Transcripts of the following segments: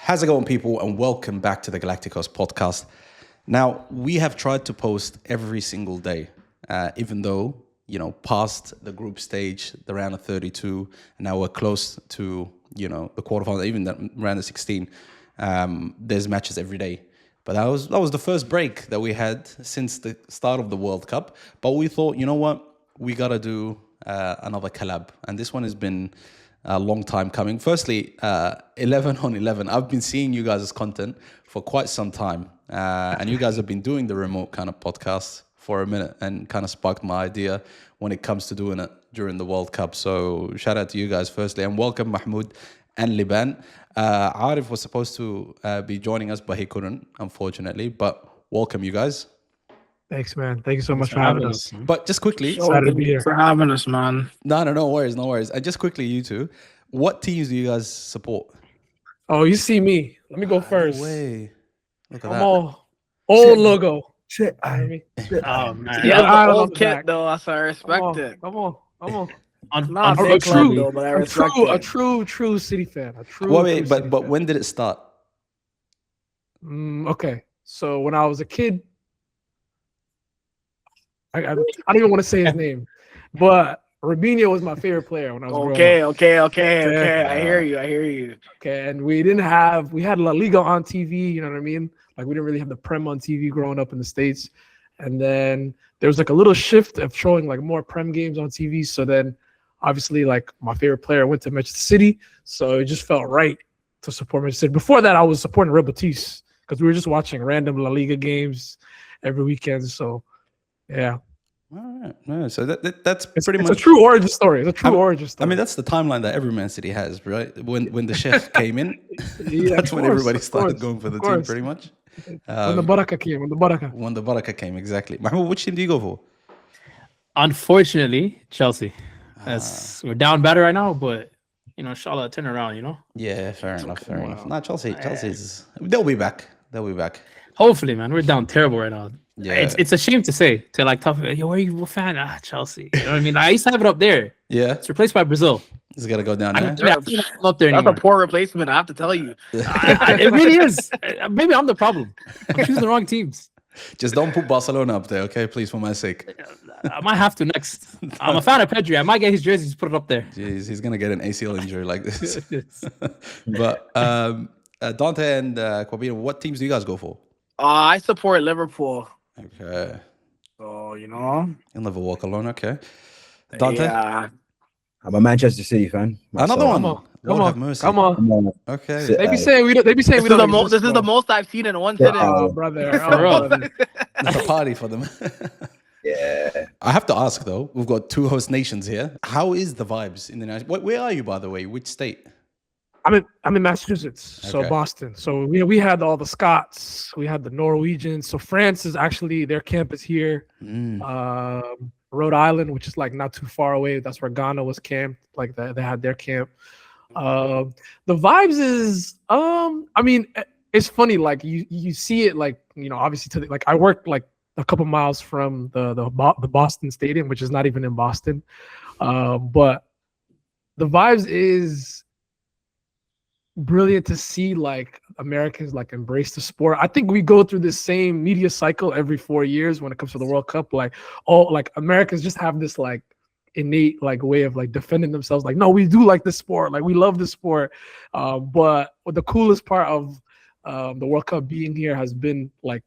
How's it going, people? And welcome back to the GalacticOz Podcast. Now, we have tried to post every single day, even though, past the group stage, the round of 32, and now we're close to, the quarterfinals, even the round of 16. There's matches every day. But that was the first break that we had since the start of the World Cup. But we thought, you know what? We got to do another collab. And this one has been a long time coming. Firstly, 11 on 11. I've been seeing you guys' content for quite some time. And you guys have been doing the remote kind of podcast for a minute and kind of sparked my idea when it comes to doing it during the World Cup. So shout out to you guys firstly. And welcome Mahmoud and Liban. Arif was supposed to be joining us, but he couldn't, unfortunately. But welcome, you guys. Thanks, man. Thank you so much for having us. But just quickly, Excited to be here. For having us, man. No worries. And just quickly, you two, what teams do you guys support? Oh, you see me. Let me go first. No way. Look at Come that. on. Old logo. Shit. You know what I mean? Oh, man. Yeah, Yeah, the the old old kit, kit, though. So I respect it. Come on. On A fake true- club, though, but I A respect true, a it. true City fan. A true. Wait, true but City fan. when did it start? Okay, so when I was a kid, I don't even want to say his name, but Robinho was my favorite player when I was growing up. Okay. I hear you. Okay, and we had La Liga on TV, you know what I mean? Like we didn't really have the Prem on TV growing up in the States. And then there was like a little shift of showing like more Prem games on TV. So then obviously like my favorite player went to Manchester City. So it just felt right to support Manchester City. Before that, I was supporting Real Betis because we were just watching random La Liga games every weekend. So yeah. All right. No, so that's It's pretty a much true origin story. It's a true origin I story. mean, that's the timeline that every Man City has, right? When the chef came in, Yeah, that's of when course, everybody of started course, going for the of team, course. pretty much. When the Baraka came. When the Baraka came, exactly. Mahmoud, which team do you go for? Unfortunately, Chelsea. We're down better right now, but inshallah, turn around. Yeah, fair enough. Wow. No, Chelsea's they'll be back. Hopefully, man. We're down terrible right now. Yeah. It's a shame to say to like tough. Yo, where are you a fan? Chelsea. You know what I mean? I used to have it up there. Yeah, It's replaced by Brazil. it's gotta go down I there. don't have it up there That's anymore. a poor replacement, I have to tell you. It really is. Maybe I'm the problem. I'm choosing the wrong teams. Just don't put Barcelona up there, okay? Please, for my sake. I might have to next. I'm a fan of Pedri. I might get his jerseys, put it up there. Jeez, he's gonna get an ACL injury like this. But Dante and Kwabena, what teams do you guys go for? I support Liverpool. Okay, So, you'll never walk alone. Okay, Dante, yeah. I'm a Manchester City fan. another one. Come Lord on. have mercy. Come on. Come on. Okay, Sit- They be saying we don't. They be saying we don't. This is the most I've seen in one Yeah. sitting. Oh, brother. For real. brother. it's a party for them. Yeah. I have to ask though. We've got two host nations here. How is the vibes in the nation? Where are you, by the way? Which state? I'm in Massachusetts, so Okay. Boston. So we had all the Scots, we had the Norwegians. So France is actually their camp is here. Rhode Island, which is like not too far away. That's where Ghana was camped. Like they had their camp. The vibes is I mean it's funny. Like you see it like obviously like I worked like a couple miles from the Boston Stadium, which is not even in Boston, but the vibes is brilliant to see like Americans like embrace the sport. I think we go through this same media cycle every 4 years when it comes to the World Cup. Like Americans just have this like innate like way of like defending themselves. Like, no, we do like this sport. Like we love the sport. But the coolest part of the World Cup being here has been like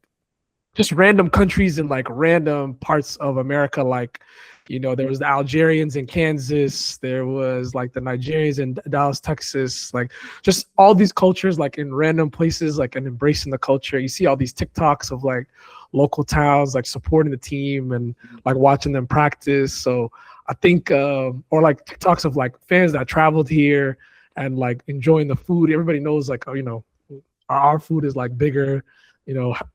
just random countries in like random parts of America. Like, there was the Algerians in Kansas. There was like the Nigerians in Dallas, Texas. Like just all these cultures like in random places, like and embracing the culture. You see all these TikToks of like local towns like supporting the team and like watching them practice. So I think, or like TikToks of like fans that traveled here and like enjoying the food. Everybody knows like, our food is like bigger,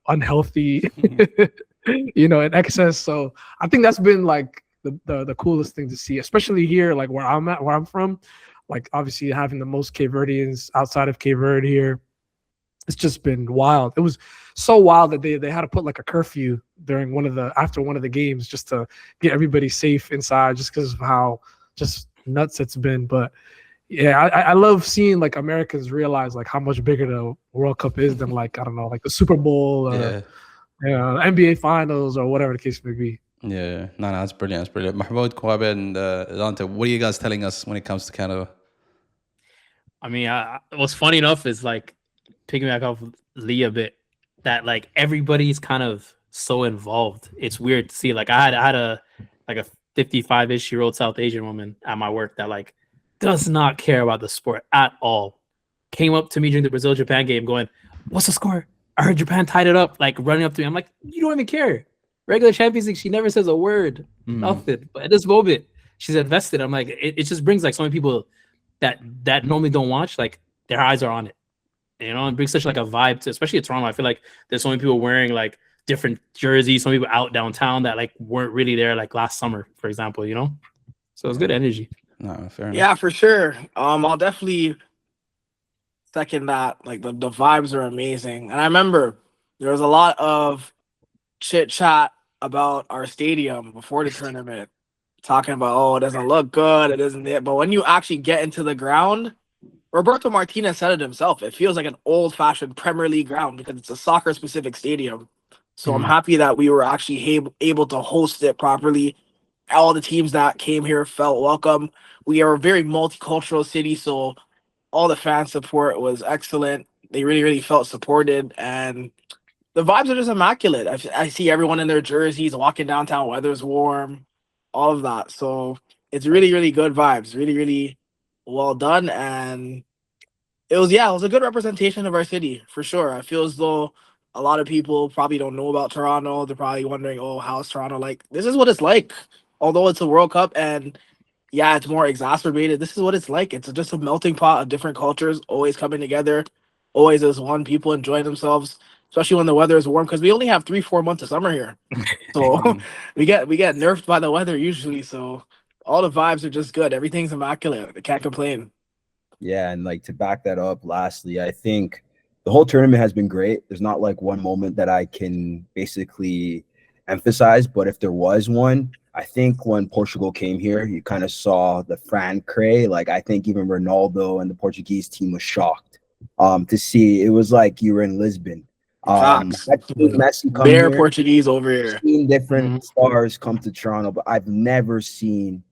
unhealthy, in excess. So I think that's been like the coolest thing to see, especially here, like where I'm from, like obviously having the most Cape Verdeans outside of Cape Verde here. It's just been wild. It was so wild that they had to put like a curfew during after one of the games just to get everybody safe inside, just because of how just nuts it's been. But Yeah, I love seeing like Americans realize like how much bigger the World Cup is than like I don't know like the Super Bowl or NBA Finals or whatever the case may be. Yeah, no, that's brilliant. That's brilliant. Mahmoud, Kwabe, and Dante, what are you guys telling us when it comes to Canada? I mean, what's funny enough is like picking back off Lee a bit that like everybody's kind of so involved. It's weird to see. Like I had a 55-ish-year-old South Asian woman at my work that like does not care about the sport at all. Came up to me during the Brazil-Japan game going, "What's the score? I heard Japan tied it up." Like running up to me. I'm like, "You don't even care." Regular Champions League, she never says a word. Nothing. But at this moment, she's invested. I'm like, it just brings like so many people that normally don't watch, like their eyes are on it. You know, it brings such like a vibe to, especially at Toronto. I feel like there's so many people wearing like different jerseys, some people out downtown that like weren't really there like last summer, for example, you know? So it's good energy. No, fair enough. Yeah, for sure. I'll definitely second that. Like the vibes are amazing. And I remember there was a lot of chit chat about our stadium before the tournament, talking about, oh, it doesn't look good, it isn't it. But when you actually get into the ground, Roberto Martinez said it himself. It feels like an old-fashioned Premier League ground because it's a soccer-specific stadium. So I'm happy that we were actually able to host it properly. All the teams that came here felt welcome. We are a very multicultural city, so all the fan support was excellent. They really, really felt supported, and the vibes are just immaculate. I see everyone in their jerseys walking downtown. Weather's warm, all of that. So it's really, really good vibes. Really, really well done, and it was a good representation of our city for sure. I feel as though a lot of people probably don't know about Toronto. They're probably wondering, oh, how's Toronto like? This is what it's like. Although it's a World Cup and yeah, it's more exacerbated. This is what it's like. It's just a melting pot of different cultures, always coming together, always as one, people enjoying themselves, especially when the weather is warm, because we only have 3-4 months of summer here. So we get nerfed by the weather usually. So all the vibes are just good. Everything's immaculate. I can't complain. Yeah, and like to back that up, lastly, I think the whole tournament has been great. There's not like one moment that I can basically emphasize, but if there was one, I think when Portugal came here, you kind of saw the Fran cray. Like I think even Ronaldo and the Portuguese team was shocked to see. It was like you were in Lisbon. Messi come Bare here, Portuguese over here. seen different stars come to Toronto, but I've never seen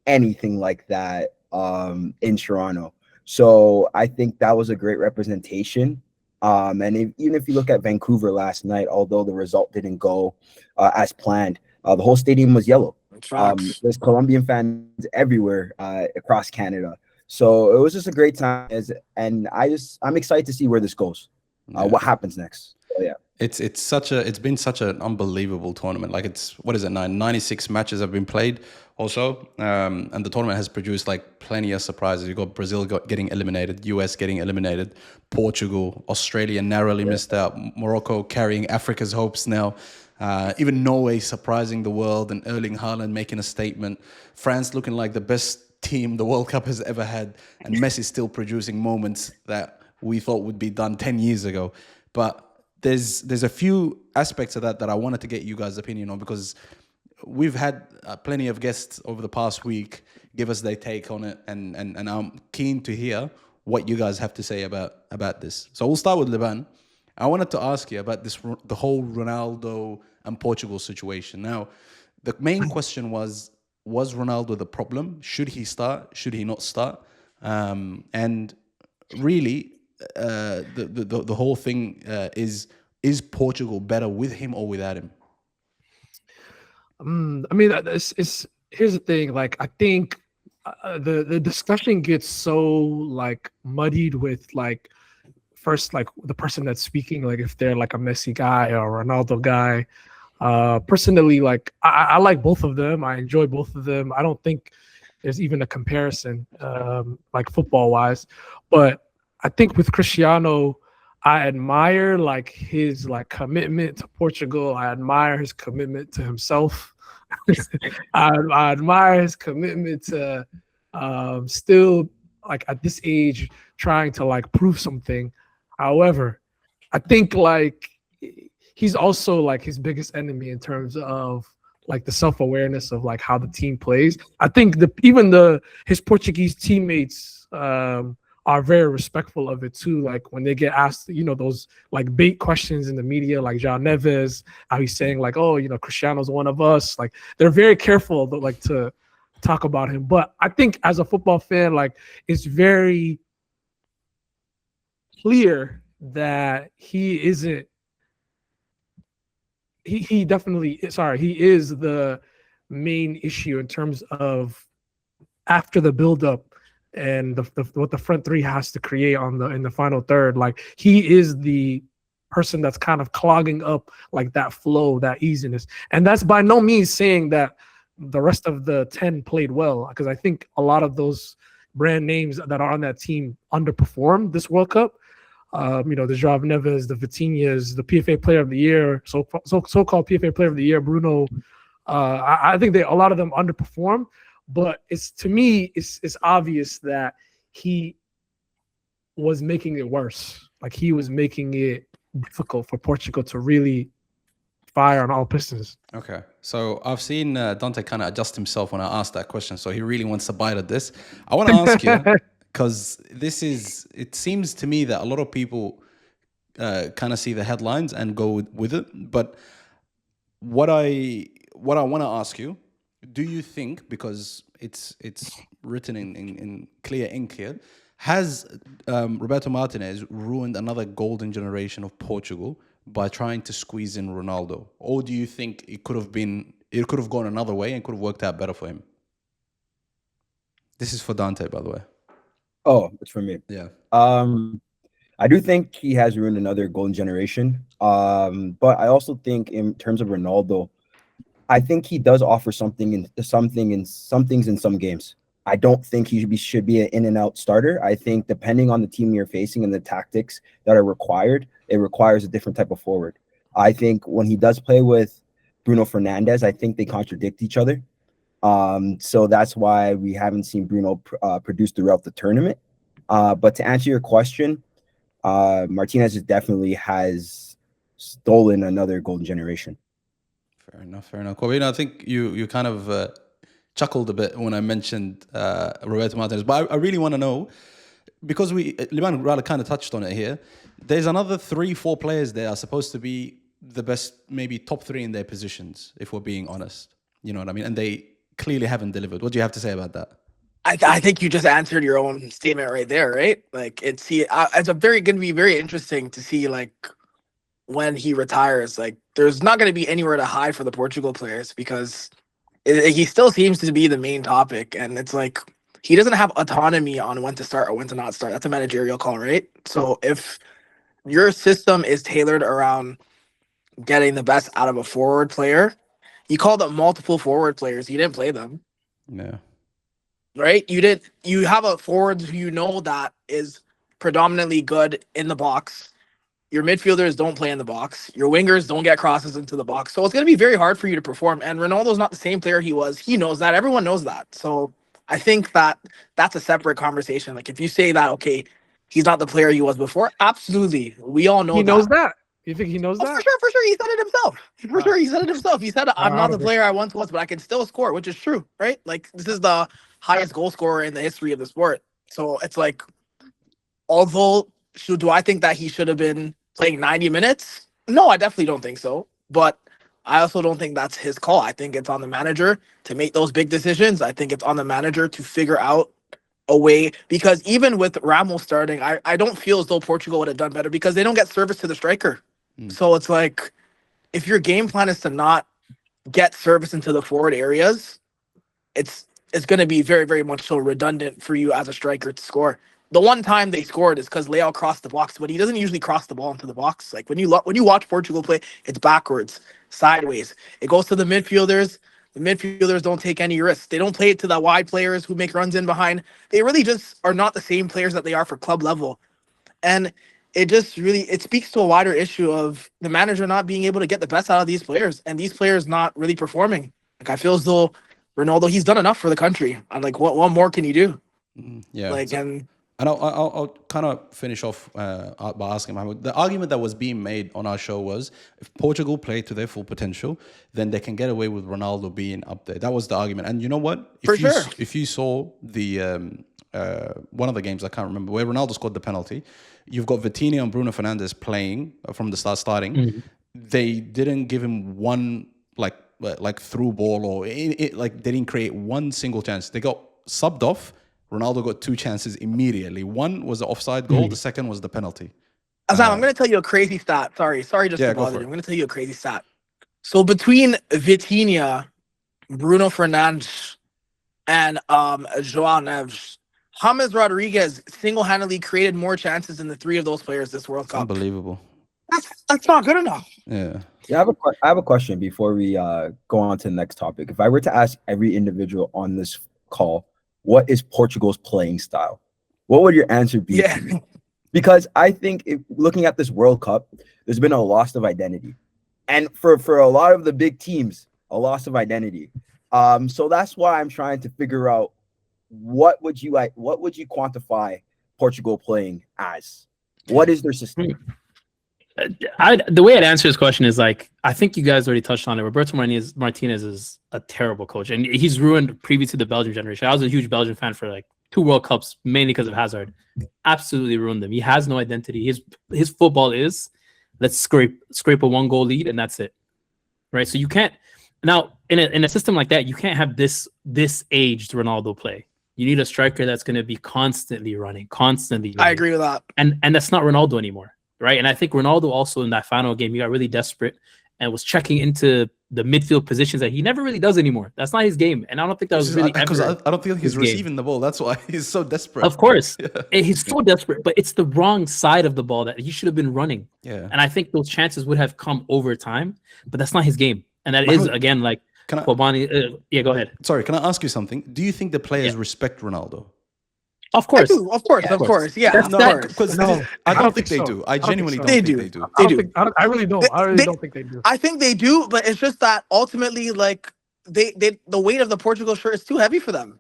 anything like that in Toronto. So I think that was a great representation. And even if you look at Vancouver last night, although the result didn't go as planned, the whole stadium was yellow. There's Colombian fans everywhere across Canada. So it was just a great time. And I'm excited to see where this goes. What happens next? So, yeah. It's been such an unbelievable tournament. Like what is it now? 96 matches have been played also. And the tournament has produced like plenty of surprises. You got Brazil getting eliminated, US getting eliminated, Portugal, Australia narrowly missed out, Morocco carrying Africa's hopes now. Even Norway surprising the world and Erling Haaland making a statement. France looking like the best team the World Cup has ever had. And Messi still producing moments that we thought would be done 10 years ago. But there's a few aspects of that I wanted to get you guys' opinion on, because we've had plenty of guests over the past week give us their take on it, and I'm keen to hear what you guys have to say about this. So we'll start with Liban. I wanted to ask you about the whole Ronaldo and Portugal situation. Now, the main question was Ronaldo the problem? Should he start? Should he not start? And really, the whole thing is Portugal better with him or without him? I mean, here's the thing. Like, I think the discussion gets so like muddied with like first like the person that's speaking, like if they're like a Messi guy or a Ronaldo guy. Personally, like I like both of them. I enjoy both of them. I don't think there's even a comparison, like football wise. But I think with Cristiano, I admire like his like commitment to Portugal. I admire his commitment to himself. I admire his commitment to still like at this age trying to like prove something. However, I think like he's also like his biggest enemy in terms of like the self-awareness of like how the team plays. I think his Portuguese teammates are very respectful of it too. Like when they get asked, those like bait questions in the media, like João Neves, how he's saying like, oh, Cristiano's one of us. Like they're very careful to talk about him. But I think as a football fan, like it's very clear that he isn't. He definitely he is the main issue in terms of after the buildup and what the front three has to create in the final third. Like he is the person that's kind of clogging up like that flow, that easiness. And that's by no means saying that the rest of the 10 played well, because I think a lot of those brand names that are on that team underperformed this World Cup. The João Neves, the Vitinhas, the PFA Player of the Year, so-called PFA Player of the Year, Bruno. I think a lot of them underperform, but to me, it's obvious that he was making it worse. Like he was making it difficult for Portugal to really fire on all pistons. Okay, so I've seen Dante kind of adjust himself when I asked that question, so he really wants to bite at this. I want to ask you, because it seems to me that a lot of people kind of see the headlines and go with it. But what I want to ask you, do you think, because it's written in clear ink here, has Roberto Martinez ruined another golden generation of Portugal by trying to squeeze in Ronaldo? Or do you think it could have gone another way and could have worked out better for him? This is for Dante, by the way. Oh, it's for me. Yeah. I do think he has ruined another golden generation. But I also think in terms of Ronaldo, I think he does offer something in some things in some games. I don't think he should be an in and out starter. I think depending on the team you're facing and the tactics that are required, it requires a different type of forward. I think when he does play with Bruno Fernandes, I think they contradict each other. So that's why we haven't seen Bruno produce throughout the tournament. But to answer your question, Martinez definitely has stolen another golden generation. Fair enough. Well, I think you kind of chuckled a bit when I mentioned Roberto Martinez, but I really want to know, because Liman rather kind of touched on it here. There's another 3-4 players there are supposed to be the best, maybe top 3 in their positions, if we're being honest. You know what I mean? And they clearly haven't delivered. What do you have to say about that? I think you just answered your own statement right there, right? Like it's going to be very interesting to see like when he retires. Like there's not going to be anywhere to hide for the Portugal players, because he still seems to be the main topic, and it's like he doesn't have autonomy on when to start or when to not start. That's a managerial call, right? So if your system is tailored around getting the best out of a forward player, you called up multiple forward players. You didn't play them. Yeah. Right? You have a forward who that is predominantly good in the box. Your midfielders don't play in the box. Your wingers don't get crosses into the box. So it's going to be very hard for you to perform. And Ronaldo's not the same player he was. He knows that. Everyone knows that. So I think that's a separate conversation. Like if you say that, okay, he's not the player he was before, absolutely. We all know he knows that. You think he knows that? For sure. He said it himself. He said, I'm not the player I once was, but I can still score, which is true, right? Like this is the highest goal scorer in the history of the sport. So it's like, do I think that he should have been playing 90 minutes? No, I definitely don't think so. But I also don't think that's his call. I think it's on the manager to make those big decisions. I think it's on the manager to figure out a way, because even with Ramos starting, I don't feel as though Portugal would have done better because they don't get service to the striker. So it's like, if your game plan is to not get service into the forward areas, it's going to be very, very much so redundant for you as a striker to score. The one time they scored is because Leao crossed the box, but he doesn't usually cross the ball into the box. Like when you watch Portugal play, it's backwards, sideways. It goes to the midfielders. The midfielders don't take any risks. They don't play it to the wide players who make runs in behind. They really just are not the same players that they are for club level. And it speaks to a wider issue of the manager not being able to get the best out of these players, and these players not really performing. Like I feel as though Ronaldo, he's done enough for the country. I'm like, what more can you do? Yeah. Like, and And I'll kind of finish off by asking Mohammed. The argument that was being made on our show was if Portugal play to their full potential, then they can get away with Ronaldo being up there. That was the argument. And you know what? If you saw the one of the games, I can't remember, where Ronaldo scored the penalty, you've got Vitinha and Bruno Fernandes playing from the starting. Mm-hmm. They didn't give him one like through ball or like they didn't create one single chance. They got subbed off. Ronaldo got 2 chances immediately. One was the offside goal. The second was the penalty. Azam, I'm going to tell you a crazy stat. Sorry just to bother you. I'm going to tell you a crazy stat. So between Vitinha, Bruno Fernandes, and Joao Neves, James Rodriguez single-handedly created more chances than the 3 of those players this World Cup. Unbelievable. That's not good enough. Yeah. I have a question before we go on to the next topic. If I were to ask every individual on this call, what is Portugal's playing style? What would your answer be? Yeah. Because I think looking at this World Cup, there's been a loss of identity. And for a lot of the big teams, a loss of identity. So that's why I'm trying to figure out what would you quantify Portugal playing as? What is their system? The way I'd answer this question is like, I think you guys already touched on it. Roberto Martinez is a terrible coach, and he's ruined previous to the Belgian generation. I was a huge Belgian fan for like 2 World Cups, mainly because of Hazard. Absolutely ruined them. He has no identity. His football is, let's scrape a 1-goal lead, and that's it. Right? So you can't now in a system like that, you can't have this aged Ronaldo play. You need a striker that's going to be constantly running. I agree with that. And that's not Ronaldo anymore. Right. And I think Ronaldo also in that final game, he got really desperate and was checking into the midfield positions that he never really does anymore. That's not his game. And I don't think that was really because I don't think he's receiving the ball. That's why he's so desperate. Of course. Yeah. He's so desperate, but it's the wrong side of the ball that he should have been running. Yeah. And I think those chances would have come over time, but that's not his game. And that is, again, like, Kobani, go ahead. Sorry, can I ask you something? Do you think the players respect Ronaldo? Of course. Of course. Yeah. I don't think they do. I genuinely don't think they do. I really don't. I really don't think they do. I think they do, but it's just that ultimately, like, the weight of the Portugal shirt is too heavy for them.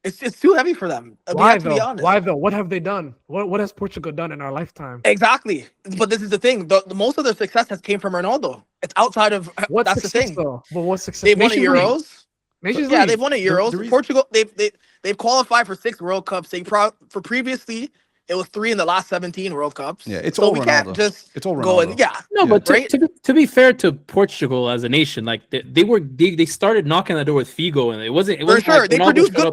It's too heavy for them. Why though? Why though? What have they done? What has Portugal done in our lifetime? Exactly. But this is the thing. The most of their success has came from Ronaldo. It's outside of that's the thing. Though? But what success? They've won Euros. Yeah, they've won Euros. Portugal, they've qualified for 6 World Cups. For previously, it was 3 in the last 17 World Cups. Yeah, it's all Ronaldo. Can't just it's all Ronaldo. But to be fair to Portugal as a nation, like they started knocking the door with Figo, and it wasn't for sure. Like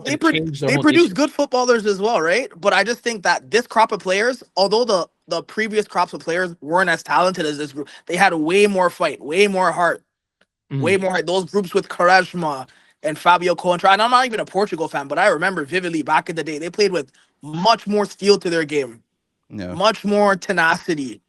they produce good footballers as well, right? But I just think that this crop of players, although the previous crops of players weren't as talented as this group, they had way more fight, way more heart, way more heart. Those groups with Quaresma and Fabio Coentrão. And I'm not even a Portugal fan, but I remember vividly back in the day, they played with much more steel to their game, much more tenacity.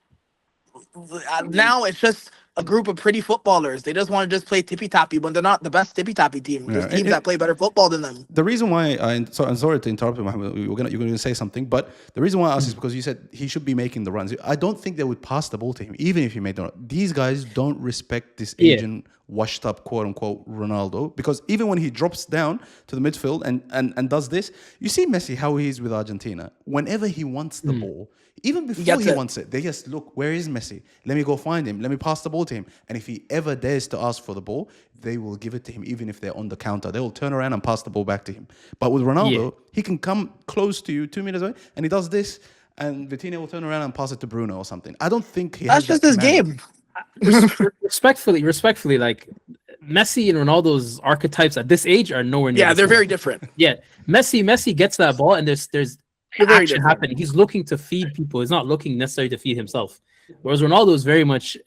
Now it's just a group of pretty footballers. They just want to just play tippy-tappy, but they're not the best tippy-tappy team. There's teams that play better football than them. The reason why I'm sorry to interrupt you, Mohammed. You're going to say something, but the reason why I asked is because you said he should be making the runs. I don't think they would pass the ball to him, even if he made the run. These guys don't respect this agent, washed-up, quote-unquote, Ronaldo, because even when he drops down to the midfield and does this, you see Messi, how he is with Argentina. Whenever he wants the ball, even before he wants it, they just look, where is Messi? Let me go find him. Let me pass the ball to him. And if he ever dares to ask for the ball, they will give it to him, even if they're on the counter. They will turn around and pass the ball back to him. But with Ronaldo, he can come close to you 2 meters away, and he does this, and Vitinha will turn around and pass it to Bruno or something. I don't think he has That's just his game. Respectfully, like Messi and Ronaldo's archetypes at this age are nowhere near. Yeah, they're very different. Yeah, Messi gets that ball, and there's action happening. He's looking to feed people. He's not looking necessarily to feed himself. Whereas Ronaldo is very much,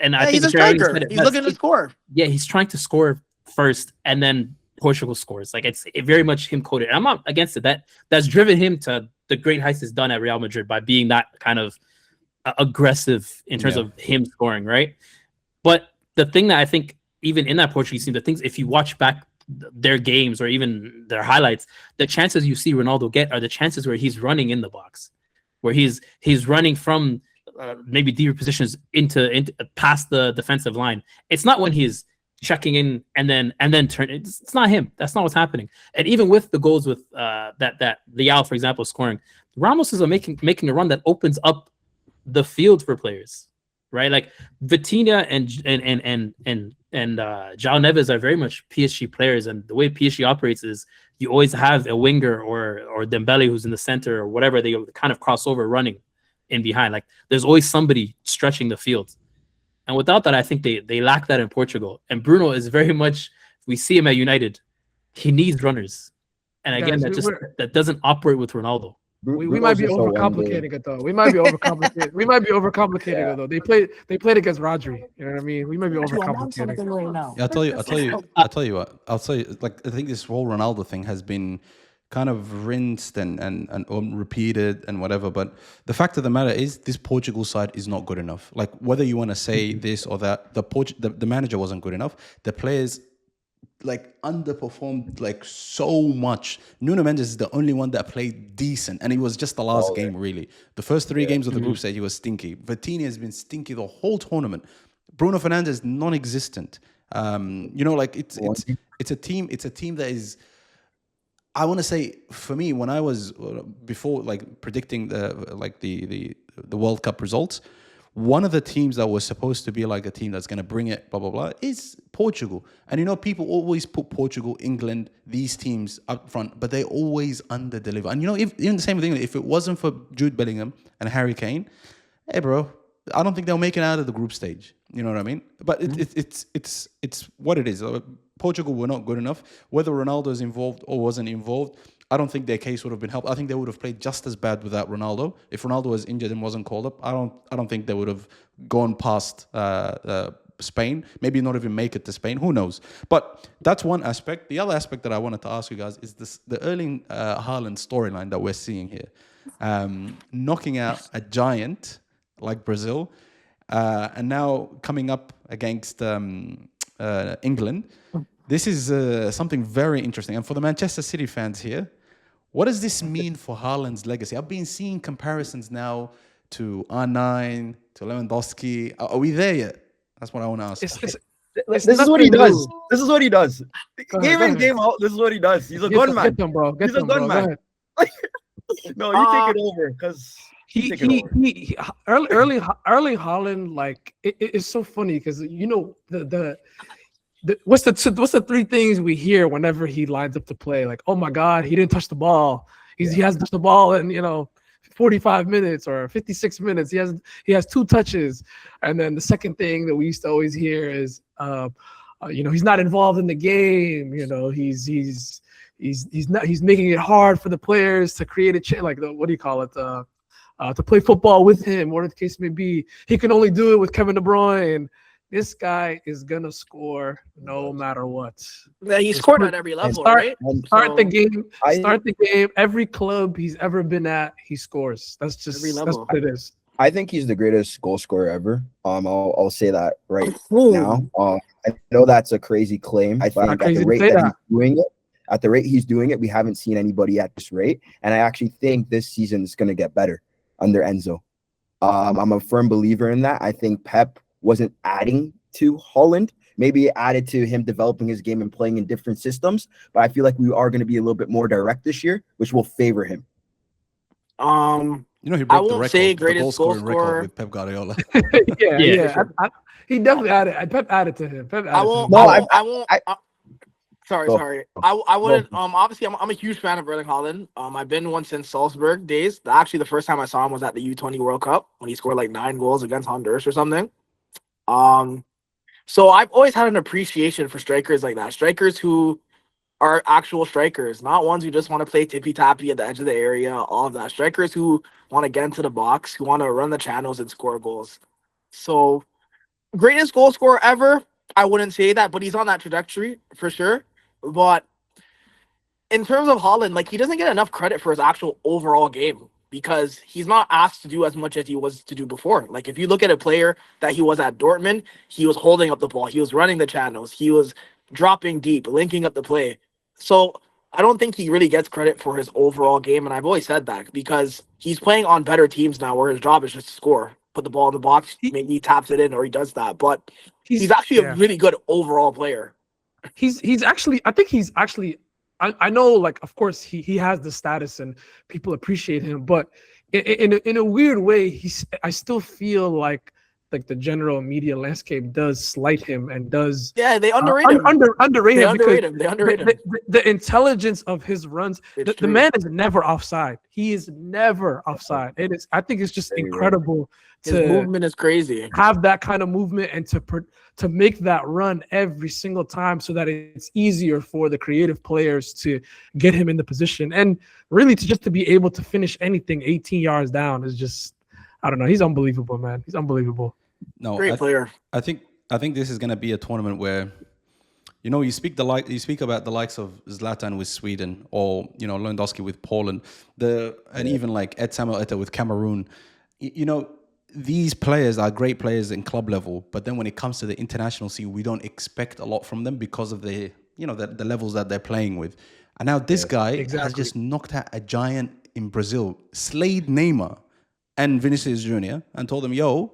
and I think he's a striker. He's looking to score. Yeah, he's trying to score first, and then Portugal scores. Like it's very much him coded. I'm not against it. That's driven him to the great heights he's done at Real Madrid by being that kind of aggressive in terms of him scoring, right? But the thing that I think even in that Portuguese team, the things if you watch back their games or even their highlights, the chances you see Ronaldo get are the chances where he's running in the box, where he's running from maybe deeper positions into past the defensive line. It's not when he's checking in and then turn. It's not him. That's not what's happening. And even with the goals with that Leal, for example, scoring, Ramos is making a run that opens up the field for players, right? Like Vitinha and João Neves are very much PSG players, and the way PSG operates is you always have a winger or Dembele who's in the center or whatever, they kind of cross over running in behind. Like there's always somebody stretching the field. And without that, I think they lack that in Portugal. And Bruno is very much, we see him at United, he needs runners. And again, Guys, that doesn't operate with Ronaldo. We might be overcomplicating it though. We might be overcomplicating it though. They played against Rodri. You know what I mean? We might be overcomplicating it right now. Yeah, I'll tell you. Like I think this whole Ronaldo thing has been kind of rinsed and repeated and whatever. But the fact of the matter is, this Portugal side is not good enough. Like whether you want to say this or that, the manager wasn't good enough. The players like underperformed like so much. Nuno Mendes is the only one that played decent, and it was just the last game really. The first three games of the group stage, he was stinky. Vitinha has been stinky the whole tournament. Bruno Fernandes non-existent. Like it's a team that is. I want to say, for me, when I was before like predicting the World Cup results, one of the teams that was supposed to be like a team that's going to bring it, blah, blah, blah, is Portugal. And, people always put Portugal, England, these teams up front, but they always under-deliver. And, even the same thing, if it wasn't for Jude Bellingham and Harry Kane, hey, bro, I don't think they'll make it out of the group stage. You know what I mean? But it's what it is. Portugal were not good enough. Whether Ronaldo is involved or wasn't involved, I don't think their case would have been helped. I think they would have played just as bad without Ronaldo. If Ronaldo was injured and wasn't called up, I don't think they would have gone past Spain. Maybe not even make it to Spain. Who knows? But that's one aspect. The other aspect that I wanted to ask you guys is the Erling Haaland storyline that we're seeing here, knocking out a giant like Brazil, and now coming up against England. This is something very interesting. And for the Manchester City fans here, what does this mean for Haaland's legacy? I've been seeing comparisons now to R9, to Lewandowski. Are we there yet? That's what I want to ask. This is what he does. This is what he does. Game in, game out. This is what he does. He's a gunman. Get them, bro. He's a gunman. No, you take it over because Erling Haaland, like it's so funny because what's the three things we hear whenever he lines up to play? Like, oh my God, he didn't touch the ball. He hasn't touched the ball in 45 minutes or 56 minutes. He has two touches. And then the second thing that we used to always hear is he's not involved in the game. He's making it hard for the players to create to play football with him, whatever the case may be. He can only do it with Kevin De Bruyne. This guy is gonna score no matter what. Yeah, he scored at every level, right? Start the game. Every club he's ever been at, he scores. That's what it is. I think he's the greatest goal scorer ever. I'll say that right now. I know that's a crazy claim. I think at the rate he's doing it, we haven't seen anybody at this rate. And I actually think this season is going to get better under Enzo. I'm a firm believer in that. I think Pep wasn't adding to Haaland. Maybe it added to him developing his game and playing in different systems. But I feel like we are going to be a little bit more direct this year, which will favor him. He broke the record, greatest goal scorer with Pep Guardiola. yeah. He definitely added. Pep added to him. I won't. Sorry. I wouldn't. Obviously, I'm a huge fan of Erling Haaland. I've been one since Salzburg days. Actually, the first time I saw him was at the U20 World Cup when he scored like 9 goals against Honduras or something. So I've always had an appreciation for strikers like that. Strikers who are actual strikers, not ones who just want to play tippy-tappy at the edge of the area, all of that. Strikers who want to get into the box, who want to run the channels and score goals. So, greatest goal scorer ever, I wouldn't say that, but he's on that trajectory for sure. But in terms of Haaland, like, he doesn't get enough credit for his actual overall game because he's not asked to do as much as he was to do before. Like, if you look at a player that he was at Dortmund, he was holding up the ball, he was running the channels, he was dropping deep, linking up the play. So I don't think he really gets credit for his overall game, and I've always said that because he's playing on better teams now where his job is just to score, put the ball in the box, maybe he taps it in or he does that. But he's actually a really good overall player. He's actually, I think he's actually, I know, like, of course he has the status and people appreciate him, but in a weird way, I still feel like the general media landscape does slight him and does they underrate him. Underrate him. They underrate him. The intelligence of his runs. The man is never offside. He is never offside. I think it's just incredible. His movement is crazy. Have that kind of movement and to make that run every single time so that it's easier for the creative players to get him in the position, and really to be able to finish anything 18 yards down is just, I don't know. He's unbelievable, man. He's unbelievable. No, great player. I think this is going to be a tournament where, you speak about the likes of Zlatan with Sweden, or Lewandowski with Poland, and even like Ed Samuel Eto'o with Cameroon. These players are great players in club level, but then when it comes to the international scene, we don't expect a lot from them because of the levels that they're playing with. And now this guy has just knocked out a giant in Brazil, slayed Neymar and Vinicius Jr. and told them, yo,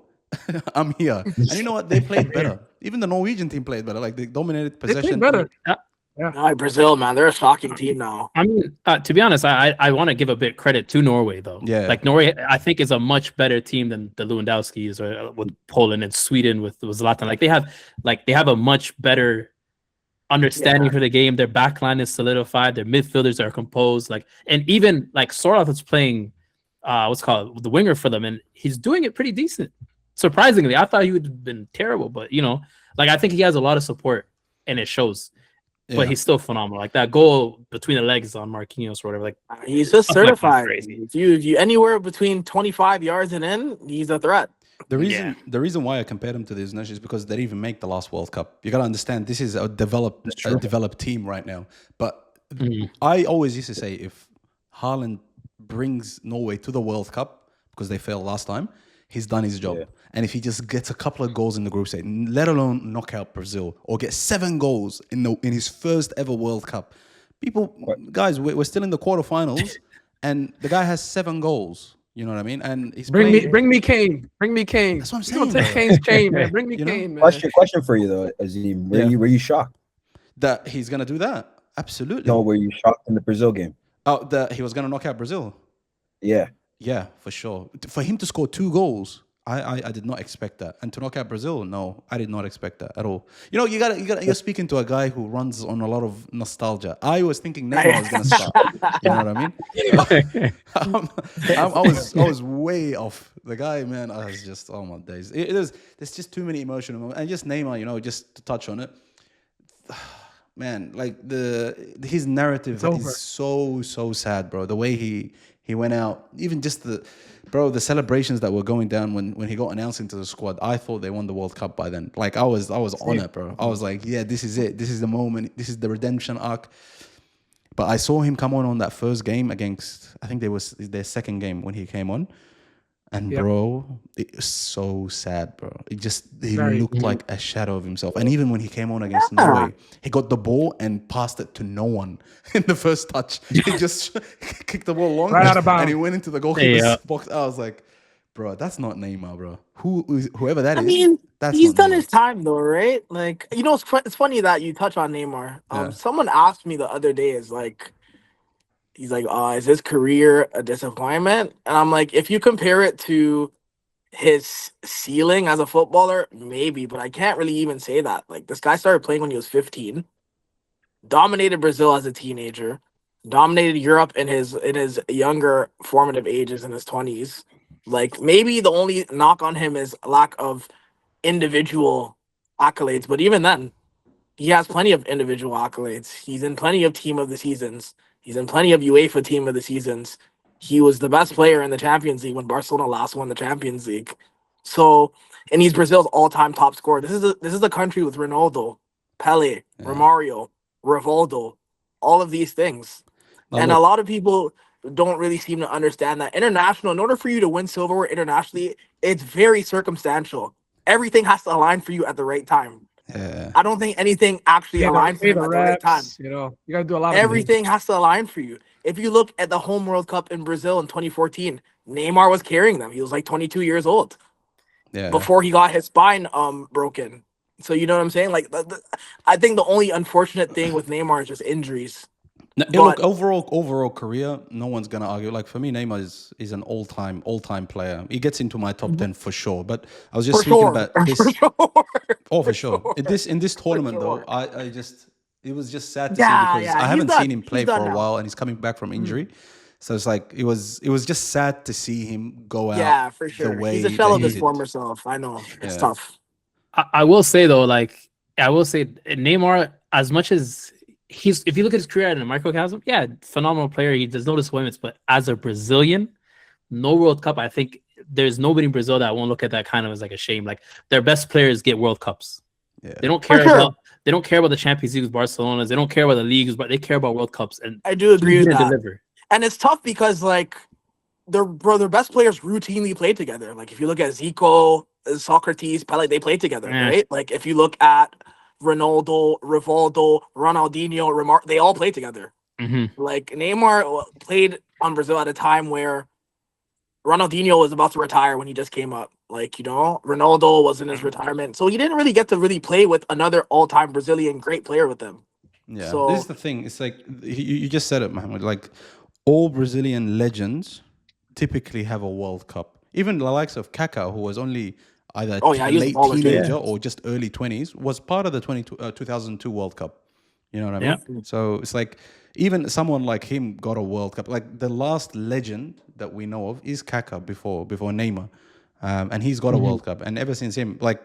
I'm here. And you know what? They played better. Even the Norwegian team played better. Like, they dominated possession. They played better. Yeah. Brazil, man, they're a shocking team now. I mean, to be honest, I want to give a bit credit to Norway, though. Yeah. Like, Norway, I think, is a much better team than the Lewandowskis, or with Poland and Sweden with Zlatan. Like, they have a much better understanding for the game. Their backline is solidified. Their midfielders are composed. Like, and even like Sorloth is playing, the winger for them, and he's doing it pretty decent. Surprisingly, I thought he would have been terrible, but I think he has a lot of support, and it shows. Yeah. But he's still phenomenal. Like, that goal between the legs on Marquinhos or whatever. Like, he's just certified. If you anywhere between 25 yards and in, he's a threat. The reason why I compared him to these nations is because they didn't even make the last World Cup. You gotta understand, this is a developed team right now. But I always used to say, if Haaland brings Norway to the World Cup, because they failed last time, he's done his job. Yeah. And if he just gets a couple of goals in the group stage, let alone knock out Brazil, or get 7 goals in his first ever World Cup, guys, we're still in the quarterfinals, and the guy has 7 goals. You know what I mean? And he's bring me Kane. Bring me Kane. That's what I'm saying. Take Kane's chain, man. Bring me Kane, man. Question for you though, Azim. Were you shocked that he's gonna do that? Absolutely. No, were you shocked in the Brazil game? Oh, that he was gonna knock out Brazil. Yeah, for sure. For him to score 2 goals, I did not expect that. And to knock out Brazil, no, I did not expect that at all. You're speaking to a guy who runs on a lot of nostalgia. I was thinking Neymar was gonna start. You know what I mean? I was way off. The guy, man, I was just, oh my days. There's just too many emotional moments. And just Neymar, just to touch on it. Man, like his narrative is so sad, bro. The way he went out, even just the celebrations that were going down when he got announced into the squad. I thought they won the World Cup by then. Like, I was on it, bro. I was like, yeah, this is it. This is the moment. This is the redemption arc. But I saw him come on that first game against, I think there was their second game when he came on. And bro, it was so sad, bro. He looked like a shadow of himself. And even when he came on against Norway, he got the ball and passed it to no one in the first touch. He just kicked the ball long right out of bounds, and he went into the goalkeeper's box. I was like, bro, that's not Neymar, bro. Whoever that is. I mean, he's done his time though, right? Like, it's funny that you touch on Neymar. Someone asked me the other day, he's like, is his career a disappointment? And I'm like, if you compare it to his ceiling as a footballer, maybe, but I can't really even say that. Like, this guy started playing when he was 15, dominated Brazil as a teenager, dominated Europe in his younger formative ages in his 20s. Like, maybe the only knock on him is lack of individual accolades, but even then, he has plenty of individual accolades. He's in plenty of team of the seasons. He's in plenty of UEFA team of the seasons. He was the best player in the Champions League when Barcelona last won the Champions League. So, and he's Brazil's all-time top scorer. This is a country with Ronaldo, Pele, Romario, Rivaldo, all of these things. A lot of people don't really seem to understand that international, in order for you to win silverware internationally, it's very circumstantial. Everything has to align for you at the right time. Yeah. I don't think anything actually aligns for him at the right time. You gotta do a lot. Everything has to align for you. If you look at the home World Cup in Brazil in 2014, Neymar was carrying them. He was like 22 years old. Yeah. Before he got his spine broken. So you know what I'm saying? Like, I think the only unfortunate thing with Neymar is just injuries. No, look, But overall career, no one's gonna argue. Like for me, Neymar is an all time player. He gets into my top 10 for sure. But I was just for speaking sure, about for this. sure, Oh, for for sure. sure, In this for tournament though, sure. I just it was just sad to see Yeah, because yeah, I he's haven't seen done. him He's play for done a now. while and he's coming back from Mm. injury. So it's like it was just sad to see him go out Yeah, for the sure. He's a way shell that of he his did. former self. I know it's Yeah. tough. I will say though, like I will say Neymar, as much as if you look at his career in a microcosm, yeah, phenomenal player. There's no disappointments, but as a Brazilian, no World Cup. I think there's nobody in Brazil that won't look at that kind of as like a shame. Like their best players get World Cups. Yeah. They don't For care sure. about the Champions League with Barcelona's. They don't care about the leagues, but they care about World Cups. And I do agree he with didn't that. deliver. And it's tough because like their best players routinely play together. Like if you look at Zico, Socrates, Pele, they play together, Yeah. right? Like if you look at Ronaldo, Rivaldo, Ronaldinho, they all play together. Mhm. Like Neymar played on Brazil at a time where Ronaldinho was about to retire when he just came up. Like, you know, Ronaldo was in his retirement. So he didn't really get to really play with another all-time Brazilian great player with him. Yeah, So- this is the thing. It's like you just said it, Mohammed. Like all Brazilian legends typically have a World Cup. Even the likes of Kaká, who was only either Oh, yeah, he was a late baller too. teenager or just early 20s, was part of the 2002 World Cup. You know what I mean? Yeah. So it's like even someone like him got a World Cup. Like the last legend that we know of is Kaká before Neymar, and he's got a World Cup. And ever since him, like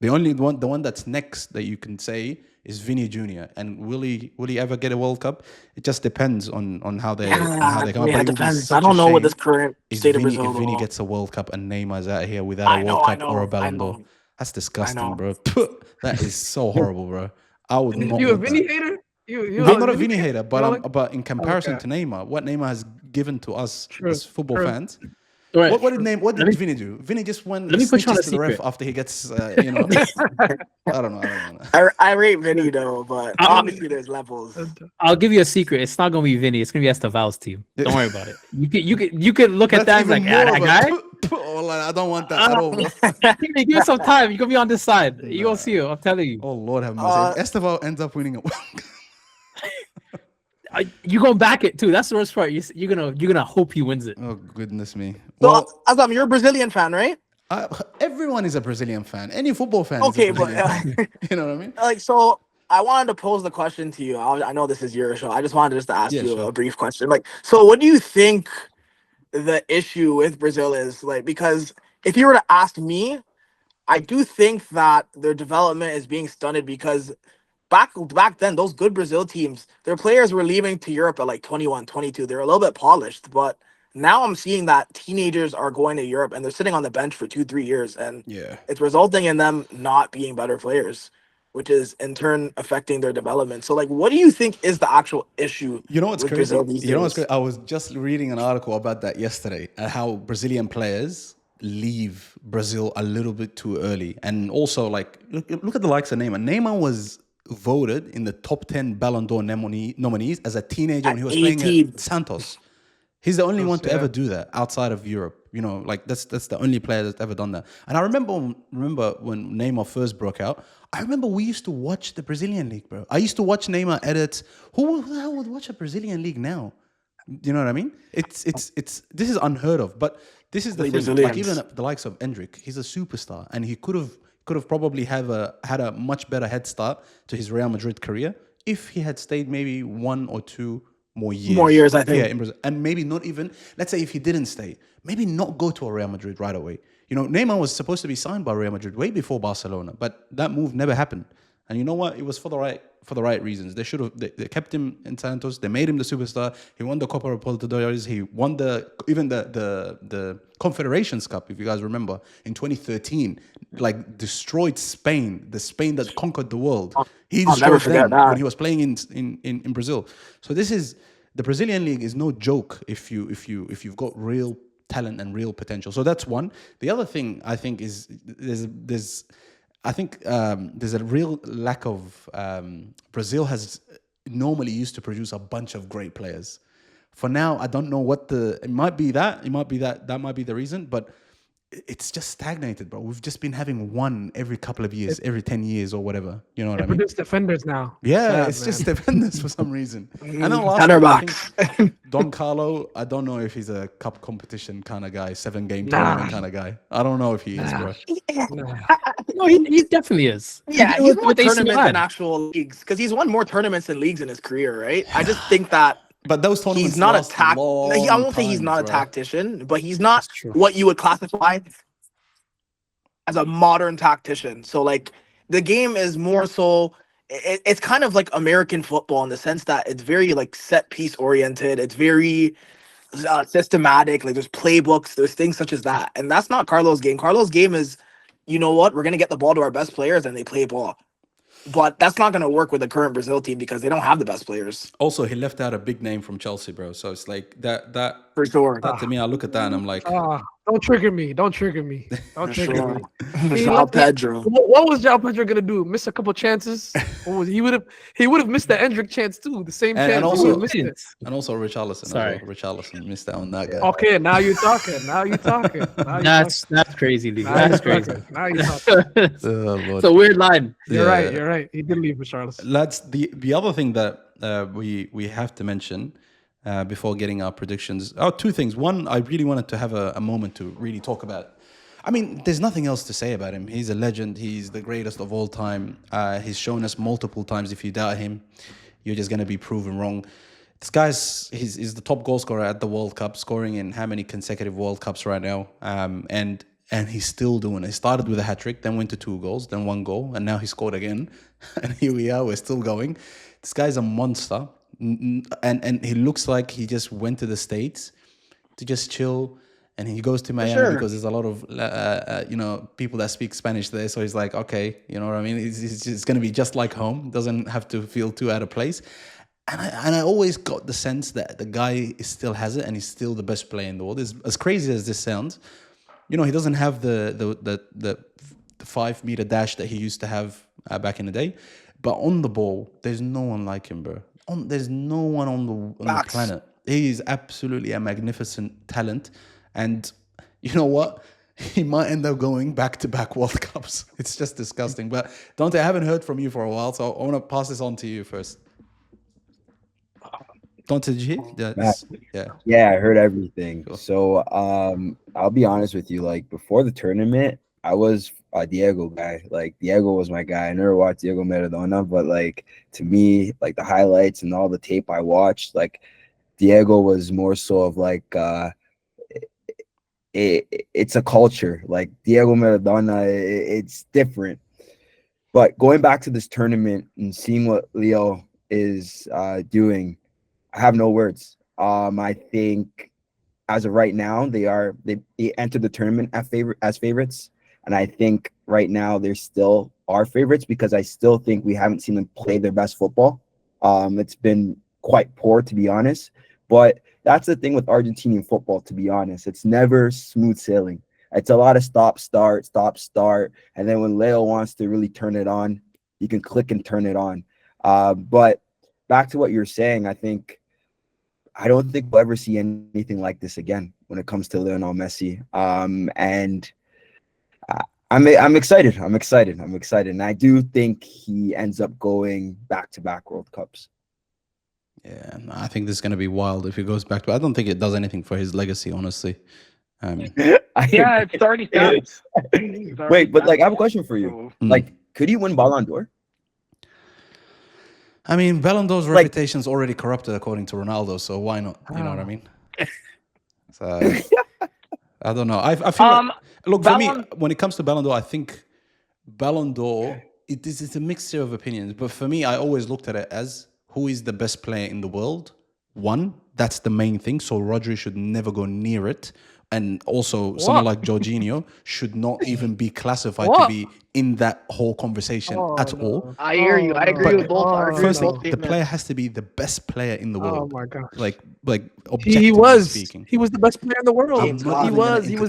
the one that's next that you can say is Vinny Jr. And will he ever get a World Cup? It just depends on how they come Yeah, up. it But it would be depends. such I a don't know what shame this current if state of Vinny, Brazil if Vinny will. gets a World Cup and Neymar's out here without a I World Cup or a I Ballon d'Or. know. That's disgusting, know. bro. That is so horrible, bro. I would not You a want that. Vinny hater? You I'm not a Vinny hater, but Erling? but in comparison Okay. to Neymar, what Neymar has given to us True, as football true. fans, All right. what did Let me- Vinny do? Vinny just went let me put you on snitches a to the ref secret. after he gets, I don't know. I rate Vinny though, but obviously there's levels. I'll give you a secret. It's not gonna be Vinny. It's gonna be Esteval's team. Don't worry about it. You could look at that and be like, that guy. I don't want that at all. Give you some time. You're gonna be on this side. You gonna see it. I'm telling you. Oh Lord have mercy. If Esteval ends up winning it, You gonna back it too. That's the worst part. You're gonna hope he wins it. oh goodness me. So, Well, Azam, you're a Brazilian fan, right? everyone is a Brazilian fan. Any football fan Okay, is a but Brazilian fan. You know what I mean? like, so I wanted to pose the question to you. I know this is your show. I just wanted just to ask Yeah, you sure. a brief question. Like, so what do you think the issue with Brazil is? Like, because if you were to ask me, I do think that their development is being stunted because back then, those good Brazil teams, their players were leaving to Europe at like 21, 22. They're a little bit polished, but now I'm seeing that teenagers are going to Europe and they're sitting on the bench for 2-3 years, and Yeah. it's resulting in them not being better players, which is in turn affecting their development. So, like, what do you think is the actual issue? You know what's with crazy? Brazil these You know what's days? crazy? I was just reading an article about that yesterday, how Brazilian players leave Brazil a little bit too early. And also, like, look at the likes of Neymar. Neymar was voted in the top 10 Ballon d'Or nominees as a teenager when he was playing 18. at Santos. He's the only one to yeah. ever do that outside of Europe. You know, like that's the only player that's ever done that. And I remember when Neymar first broke out. I remember we used to watch the Brazilian league, bro. I used to watch Neymar edits. Who the hell would watch a Brazilian league now? You know what I mean? It's this is unheard of. But this is the The thing. Like Brazilians. even the likes of Endrick, he's a superstar, and he could have probably had a much better head start to his Real Madrid career if he had stayed maybe 1 or 2 more years. More years, I think. Yeah, in Brazil. And maybe not even, let's say if he didn't stay, maybe not go to a Real Madrid right away. You know, Neymar was supposed to be signed by Real Madrid way before Barcelona, but that move never happened. And you know what? It was for the right reasons. They should have they kept him in Santos. They made him the superstar. He won the Copa Libertadores. He won the Confederations Cup, if you guys remember, in 2013. Like destroyed Spain, the Spain that conquered the world. He I'll never destroyed forget them that. when he was playing in Brazil. So the Brazilian league is no joke if you've got real talent and real potential. So that's one. The other thing I think is there's a real lack of Brazil has normally used to produce a bunch of great players. For now, I don't know what it might be that might be the reason, but it's just stagnated, bro. We've just been having one every couple of years, every 10 years or whatever. You know what They I mean? produce defenders now. Yeah, Sad, it's just man. defenders for some reason. And then last Center one, I think backs. Don Carlo, I don't know if he's a cup competition kind of guy, 7-game Nah. tournament kind of guy. I don't know if he is, Nah. bro. Nah. No, he definitely is. Yeah, He did he's it more with AC tournaments Milan. than actual leagues because he's won more tournaments than leagues in his career, right? I just think that But those tournaments he's not a last I long won't say he's times, not a bro. tactician, but he's not That's true. what you would classify as a modern tactician. So like the game is more so it's kind of like American football in the sense that it's very like set piece oriented. It's very systematic. Like there's playbooks, there's things such as that, and that's not Carlo's game. Carlo's game is, you know what, we're gonna get the ball to our best players and they play ball. But that's not going to work with the current Brazil team because they don't have the best players. Also, he left out a big name from Chelsea, bro. So it's like that For sure. to me, I look at that and I'm like, Don't trigger me. Don't trigger me. Don't For trigger sure. me. João Pedro. What was João Pedro gonna do? Miss a couple chances? He would have missed the Endrick chance too. The same And chance. also- He would've missed it. and also Richarlison. Sorry. Richarlison missed out on that guy. Okay, now you're talking. Now you're talking. That's crazy, Lee. Now That's you're crazy. talking. Now you're talking. It's Oh, Lord. a weird line. You're Yeah. right. You're right. He did leave Richarlison. That's the other thing that we have to mention before getting our predictions. Oh, two things. One, I really wanted to have a moment to really talk about. I mean, there's nothing else to say about him. He's a legend. He's the greatest of all time. He's shown us multiple times. If you doubt him, you're just going to be proven wrong. This guy's he's the top goal scorer at the World Cup, scoring in how many consecutive World Cups right now? And he's still doing it. He started with a hat-trick, then went to 2 goals, then 1 goal, and now he scored again. And here we are, we're still going. This guy's a monster. And he looks like he just went to the States to just chill. And he goes to Miami sure. because there's a lot of, people that speak Spanish there. So he's like, okay, you know what I mean? It's going to be just like home. Doesn't have to feel too out of place. And I always got the sense that the guy still has it and he's still the best player in the world. As crazy as this sounds, he doesn't have the 5-meter dash that he used to have back in the day. But on the ball, there's no one like him, bro. There's no one on the planet. He is absolutely a magnificent talent. And you know what? He might end up going back-to-back World Cups. It's just disgusting. But Dante, I haven't heard from you for a while, so I want to pass this on to you first. Dante, did you hear? Yeah, I heard everything. Cool. So I'll be honest with you. Like before the tournament, I was a Diego guy. Like Diego was my guy. I never watched Diego Maradona, but like to me, like the highlights and all the tape I watched, like Diego was more so of like it's a culture. Like Diego Maradona, it's different. But going back to this tournament and seeing what Leo is doing, I have no words. I think as of right now, they entered the tournament as favorites. And I think right now they're still our favorites because I still think we haven't seen them play their best football. It's been quite poor, to be honest. But that's the thing with Argentinian football, to be honest. It's never smooth sailing. It's a lot of stop, start. And then when Leo wants to really turn it on, you can click and turn it on. But back to what you're saying, I don't think we'll ever see anything like this again when it comes to Lionel Messi. And I'm excited. I'm excited. And I do think he ends up going back-to-back World Cups. Yeah, I think this is going to be wild if he goes back to. I don't think it does anything for his legacy, honestly. Yeah, it's already done. Wait, but like I have a question for you. Like, could he win Ballon d'Or? I mean, Ballon d'Or's reputation is already corrupted according to Ronaldo, so why not? You know what I mean? So, I don't know. I feel look, for me, when it comes to Ballon d'Or, I think Ballon d'Or, it's a mixture of opinions. But for me, I always looked at it as who is the best player in the world. One, that's the main thing. So Rodri should never go near it. And also someone like Jorginho should not even be classified to be in that whole conversation at all. I hear you. I agree with both. Firstly, the player has to be the best player in the world. Oh my god! Like objectively he was speaking. He was the best player in the world. He was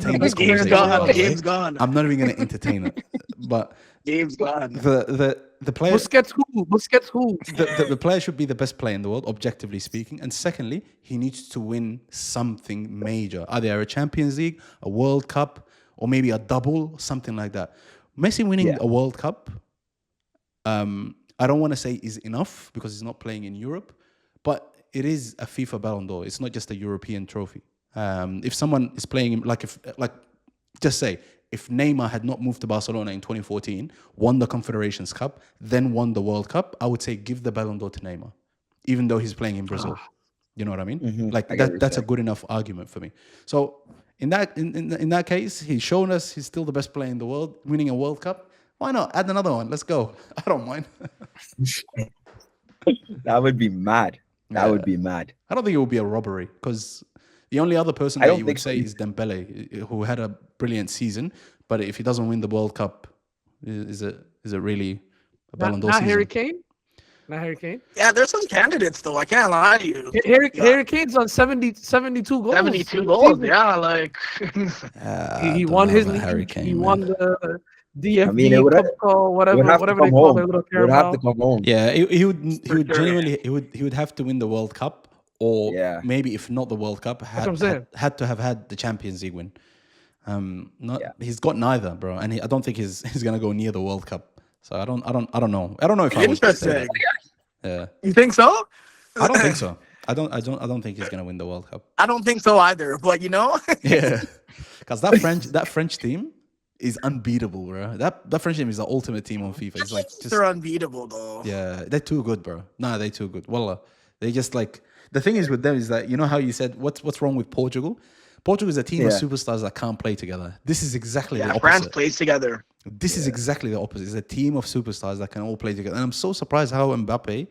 the best player player in the world. Game's gone. I'm not even going to entertain it. But Game's gone. the player Busquets who? the player should be the best player in the world, objectively speaking. And secondly, he needs to win something major, either a Champions League, a World Cup, or maybe a double, something like that. Messi winning a World Cup, I don't want to say is enough because he's not playing in Europe, but it is a FIFA Ballon d'Or. It's not just a European trophy. If someone is playing, just say, if Neymar had not moved to Barcelona in 2014, won the Confederations Cup, then won the World Cup, I would say give the Ballon d'Or to Neymar, even though he's playing in Brazil. You know what I mean? Mm-hmm. That's a good enough argument for me. So in that case, he's shown us he's still the best player in the world, winning a World Cup. Why not add another one? Let's go. I don't mind. That would be mad. That would be mad. I don't think it would be a robbery because the only other person that you would say is Dembele, who had a brilliant season. But if he doesn't win the World Cup, is it really a Ballon d'Or season? Harry Kane? Not Harry Kane? Yeah, there's some candidates, though. I can't lie to you. Harry Kane's on 72 goals. 72 goals, yeah. Like he won his league. Harry Kane, he won the DFB Cup, whatever they call their little He would have to come home. Yeah, he would genuinely he would have to win the World Cup, or maybe if not the World Cup, had to have had the Champions League win. He's got neither, bro, and I don't think he's gonna go near the World Cup. So I don't know if I would say that. Yeah, you think so? I don't think so. I don't think he's gonna win the World Cup. I don't think so either. But yeah, because that French team is unbeatable, bro. That French team is the ultimate team on FIFA. It's like they're unbeatable though. Yeah, they're too good, bro. Nah, they're too good. Wallah, they just like the thing is with them is that you know how you said what's wrong with Portugal? Portugal is a team of superstars that can't play together. This is exactly the opposite. France plays together. This is exactly the opposite. It's a team of superstars that can all play together. And I'm so surprised how Mbappe,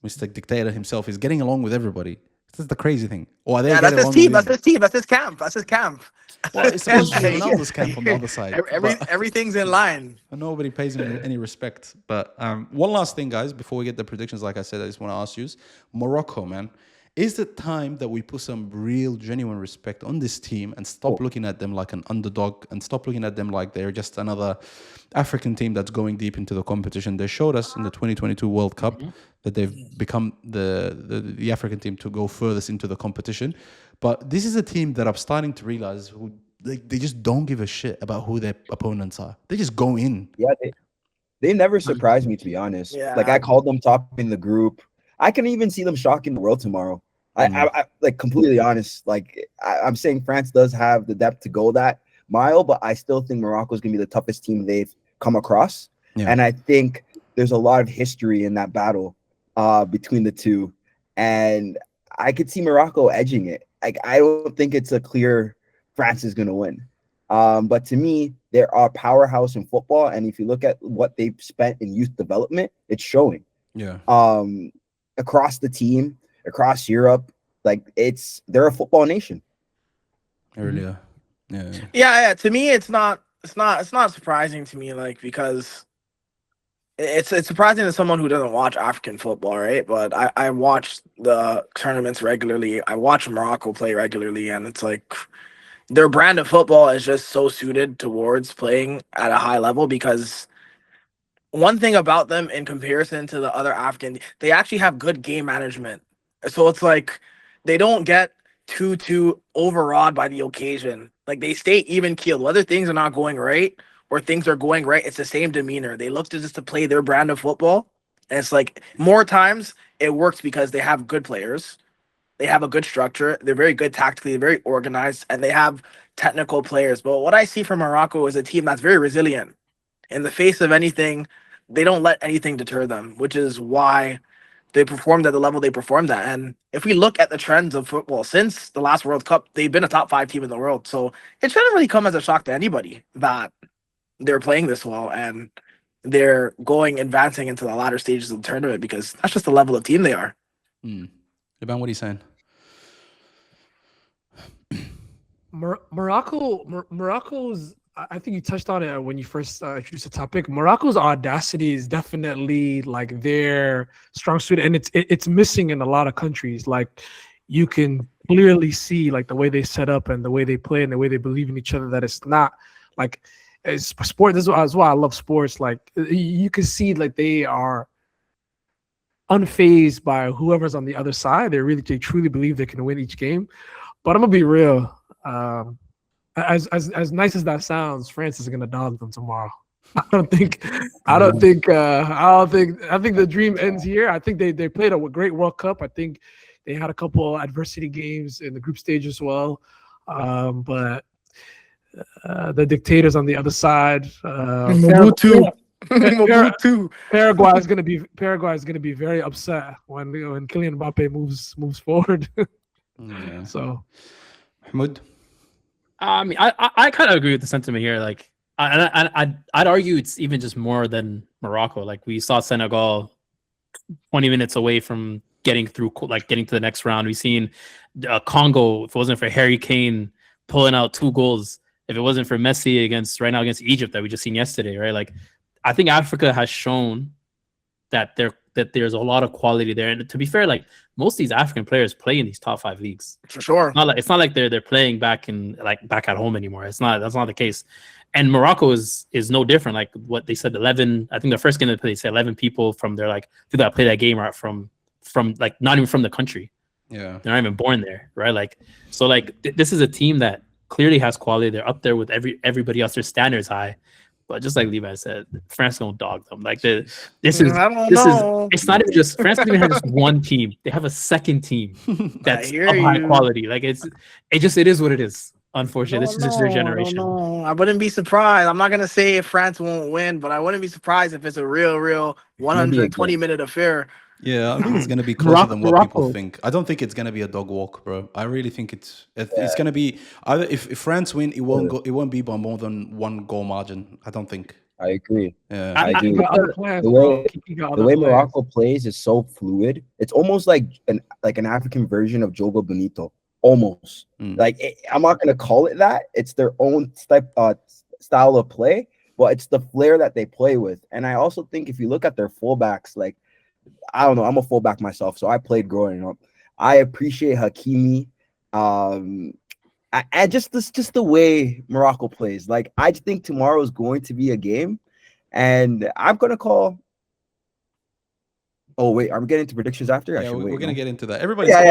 Mr. Dictator himself, is getting along with everybody. This is the crazy thing. Or are they that's his team. That's his team. That's his camp. That's his camp. Well, it's supposed to be Ronaldo's camp on the other side. Everything's in line. Nobody pays him any respect. But one last thing, guys, before we get the predictions, like I said, I just want to ask you, Morocco, man. Is it time that we put some real, genuine respect on this team and stop looking at them like an underdog and stop looking at them like they're just another African team that's going deep into the competition? They showed us in the 2022 World Cup that they've become the African team to go furthest into the competition. But this is a team that I'm starting to realize who they just don't give a shit about who their opponents are. They just go in. Yeah, they never surprised me, to be honest. Yeah. Like I called them top in the group. I can even see them shocking the world tomorrow. I like completely honest. Like I'm saying, France does have the depth to go that mile, but I still think Morocco is going to be the toughest team they've come across. Yeah. And I think there's a lot of history in that battle between the two, and I could see Morocco edging it. Like I don't think it's a clear France is going to win. But to me, they're a powerhouse in football, and if you look at what they've spent in youth development, it's showing. Yeah. Across the team, across Europe, like they're a football nation. Earlier, yeah. To me, it's not surprising to me, like because it's surprising to someone who doesn't watch African football, right? But I watch the tournaments regularly. I watch Morocco play regularly, and it's like their brand of football is just so suited towards playing at a high level because. One thing about them in comparison to the other African, they actually have good game management. So it's like they don't get too overawed by the occasion. Like they stay even keeled. Whether things are not going right or things are going right, it's the same demeanor. They look to just to play their brand of football. And it's like more times it works because they have good players. They have a good structure. They're very good tactically, very organized, and they have technical players. But what I see from Morocco is a team that's very resilient. In the face of anything, they don't let anything deter them, which is why they performed at the level they performed at. And if we look at the trends of football since the last World Cup, they've been a top 5 team in the world. So it shouldn't really come as a shock to anybody that they're playing this well and they're advancing into the latter stages of the tournament because that's just the level of team they are. Ivan, what are you saying? Morocco's. I think you touched on it when you first introduced the topic. Morocco's audacity is definitely like their strong suit, and it's missing in a lot of countries. Like you can clearly see like the way they set up and the way they play and the way they believe in each other. That it's not like it's sport. This is why I love sports. Like you can see like they are unfazed by whoever's on the other side. They truly believe they can win each game. But I'm gonna be real. as nice as that sounds, France is gonna dog them tomorrow. I think the dream ends here. I think they played a great World Cup. I think they had a couple adversity games in the group stage as well. But the dictators on the other side, Mobutu. Paraguay is gonna be very upset when Kylian Mbappé moves forward. Yeah. So, Mahmoud? I mean, I kind of agree with the sentiment here. Like, I'd argue it's even just more than Morocco. Like, we saw Senegal 20 minutes away from getting to the next round. We've seen Congo, if it wasn't for Harry Kane pulling out 2 goals, if it wasn't for Messi against Egypt that we just seen yesterday, right? Like, I think Africa has shown that there's a lot of quality there. And to be fair, like, most of these African players play in these top 5 leagues. For sure. It's not like they're playing back at home anymore. That's not the case. And Morocco is no different. Like what they said, 11. I think the first game they played, they said 11 people from their that play that game are from like not even from the country. Yeah, they're not even born there, right? Like, so like this is a team that clearly has quality. They're up there with everybody else. Their standards high. But just like Levi said, France gonna dog them. Like it's not even just France. Doesn't even have just one team. They have a second team that's of high quality. Like it is what it is. Unfortunately, this is just their generation. No. I wouldn't be surprised. I'm not gonna say if France won't win, but I wouldn't be surprised if it's a real 120-minute affair. Yeah, I think it's gonna be closer than what people think. I don't think it's gonna be a dog walk, bro. I really think it's gonna be either if France win, it won't be by more than 1 goal margin. I don't think. I agree. Yeah, I agree. The way Morocco plays is so fluid. It's almost like an African version of Jogo Bonito. Almost. I'm not gonna call it that. It's their own style of play, but it's the flair that they play with. And I also think if you look at their fullbacks, like, I don't know, I'm a fullback myself, so I played growing up. I appreciate Hakimi, and just the way Morocco plays. Like, I think tomorrow is going to be a game, and I'm gonna call. Oh wait, are we getting into predictions after? Yeah, we're gonna get into that. Everybody's wait.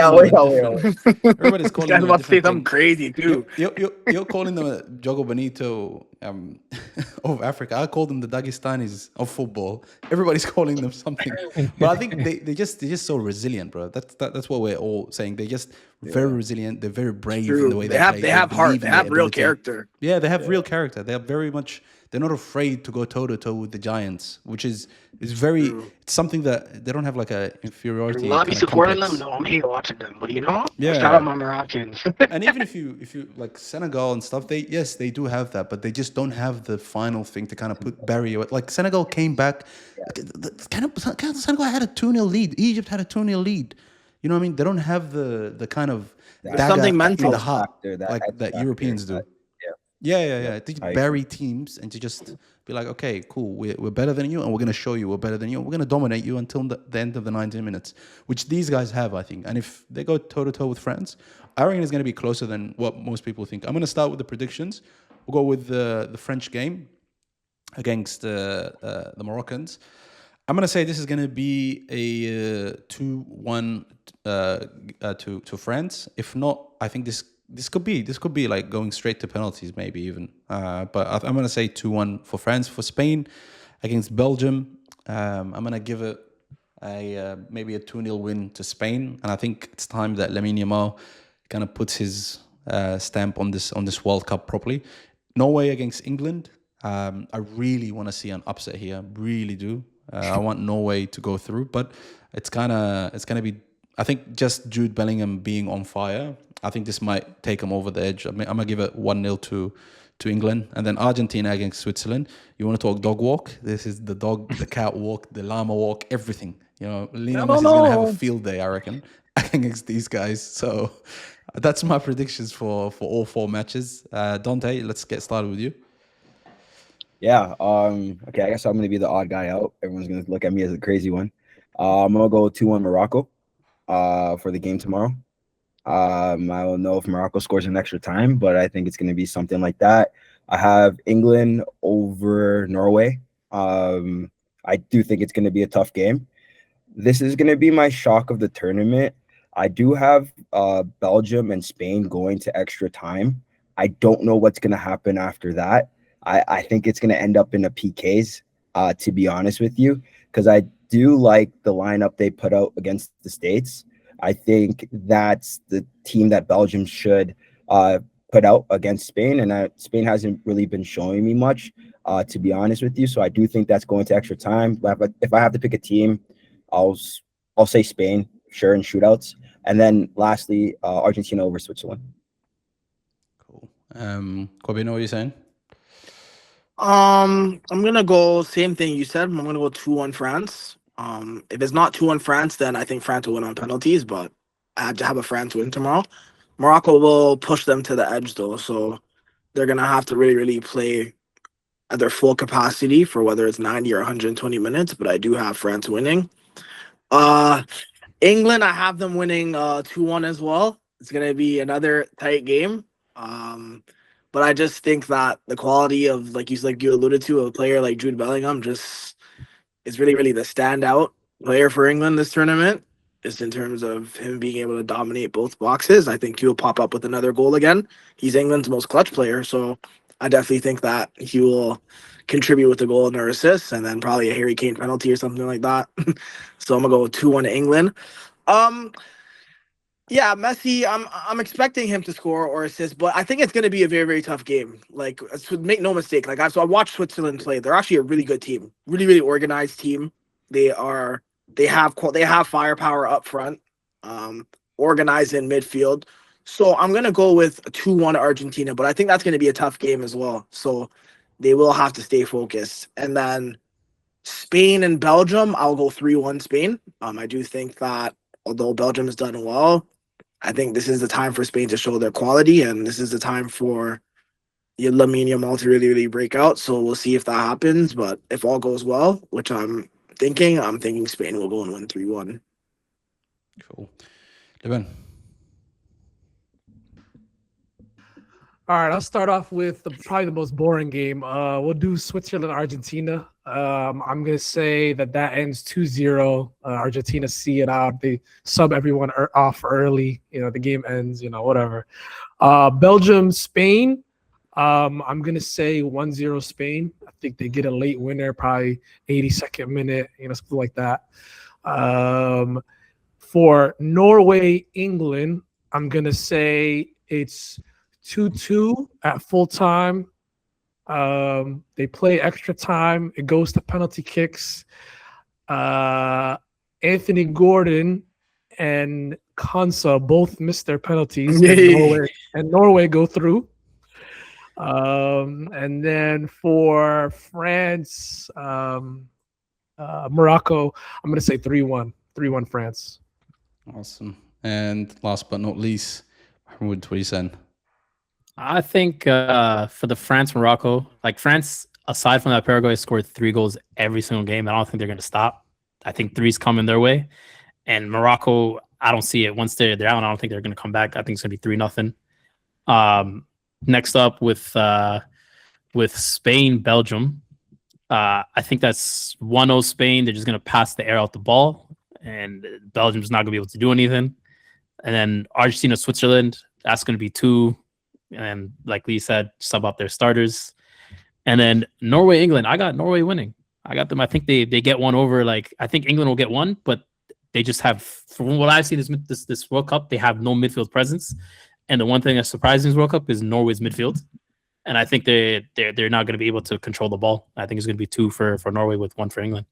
Everybody's calling them about to say something crazy too. You're calling them a Jogo Bonito of Africa. I call them the Dagestanis of football. Everybody's calling them something, but I think they're just so resilient, bro. That's what we're all saying. They're just very resilient. They're very brave in the way they play. They have heart. They have real character. Yeah, they have real character. They are very much. They're not afraid to go toe to toe with the giants, which is very. It's something that they don't have like a inferiority. I'll be supporting them. No, I'm here watching them, but shout out my Moroccans. And even if you like Senegal and stuff, they do have that, but they just don't have the final thing to kind of put barrier. Like Senegal came back, Senegal had a 2-0 lead. Egypt had a 2-0 lead. You know what I mean? They don't have the kind of something mental in the heart that Europeans do. Yeah. To bury teams and to just be like, okay, cool, we're better than you, and we're going to show you we're better than you. We're going to dominate you until the end of the 90 minutes, which these guys have, I think. And if they go toe-to-toe with France, I reckon it's going to be closer than what most people think. I'm going to start with the predictions. We'll go with the French game against the Moroccans. I'm going to say this is going to be a 2-1 to France. If not, I think this could be like going straight to penalties, maybe even. But I'm going to say 2-1 for France. For Spain against Belgium, I'm going to give it maybe a 2-0 win to Spain. And I think it's time that Lamine Yamal kind of puts his stamp on this World Cup properly. Norway against England. I really want to see an upset here. Really do. I want Norway to go through, but it's going to be, I think, just Jude Bellingham being on fire. I think this might take them over the edge. I'm going to give it 1-0 to England. And then Argentina against Switzerland. You want to talk dog walk? This is the dog, the cat walk, the llama walk, everything. You know, Lionel Messi is going to have a field day, I reckon, against these guys. So that's my predictions for all 4 matches. Dante, let's get started with you. Yeah. Okay, I guess I'm going to be the odd guy out. Everyone's going to look at me as a crazy one. I'm going to go 2-1 Morocco for the game tomorrow. I don't know if Morocco scores in extra time, but I think it's going to be something like that. I have England over Norway. I do think it's going to be a tough game. This is going to be my shock of the tournament. I do have Belgium and Spain going to extra time. I don't know what's going to happen after that. I think it's going to end up in a PKs, to be honest with you, because I do like the lineup they put out against the States. I think that's the team that Belgium should put out against Spain, and Spain hasn't really been showing me much, to be honest with you. So I do think that's going to extra time. But if I have to pick a team, I'll say Spain, sure, in shootouts, and then lastly, Argentina over Switzerland. Cool. Corbino, what are you saying? I'm gonna go same thing you said. I'm gonna go 2-1 France. If it's not 2-1 France, then I think France will win on penalties, but I have to have a France win tomorrow. Morocco will push them to the edge though, so they're gonna have to really, really play at their full capacity for whether it's 90 or 120 minutes, but I do have France winning. England, I have them winning 2-1 as well. It's gonna be another tight game. But I just think that the quality of, like you alluded to, a player like Jude Bellingham just is really, really the standout player for England this tournament, just in terms of him being able to dominate both boxes. I think he'll pop up with another goal again. He's England's most clutch player, so I definitely think that he will contribute with a goal and an assist, and then probably a Harry Kane penalty or something like that. So I'm gonna go 2-1 England. Yeah, Messi, I'm expecting him to score or assist, but I think it's going to be a very, very tough game. Like, make no mistake. Like, I watched Switzerland play. They're actually a really good team, really, really organized team. They have firepower up front, organized in midfield. So I'm going to go with a 2-1 Argentina, but I think that's going to be a tough game as well. So they will have to stay focused. And then Spain and Belgium, I'll go 3-1 Spain. I do think that although Belgium has done well, I think this is the time for Spain to show their quality, and this is the time for Lamine Yamal to really, really break out. So we'll see if that happens. But if all goes well, which I'm thinking Spain will go and win 3-1. Cool. Levin. All right, I'll start off with probably the most boring game. We'll do Switzerland, Argentina. I'm going to say that ends 2-0. Argentina see it out. They sub everyone off early. The game ends, whatever. Belgium, Spain. I'm going to say 1-0 Spain. I think they get a late winner, probably 82nd minute, something like that. For Norway, England, I'm going to say it's 2-2 at full time. They play extra time. It goes to penalty kicks. Anthony Gordon and Konsa both missed their penalties, and Norway go through. And then for France, Morocco, I'm going to say 3-1 France. Awesome. And last but not least, what are you saying? I think for the France-Morocco, like France, aside from that, Paraguay scored 3 goals every single game. I don't think they're going to stop. I think 3's coming their way. And Morocco, I don't see it. Once they're out, I don't think they're going to come back. I think it's going to be 3-0. Next up with Spain, Belgium. I think that's 1-0 Spain. They're just going to pass the air out the ball, and Belgium's not going to be able to do anything. And then Argentina, Switzerland, that's going to be 2. And like Lee said, sub up their starters. And then Norway, England. I got Norway winning. I got them. I think they get one over. Like, I think England will get one, but they just have, from what I've seen this World Cup, they have no midfield presence. And the one thing that's surprising in this World Cup is Norway's midfield. And I think they're not going to be able to control the ball. I think it's going to be 2 for Norway with 1 for England.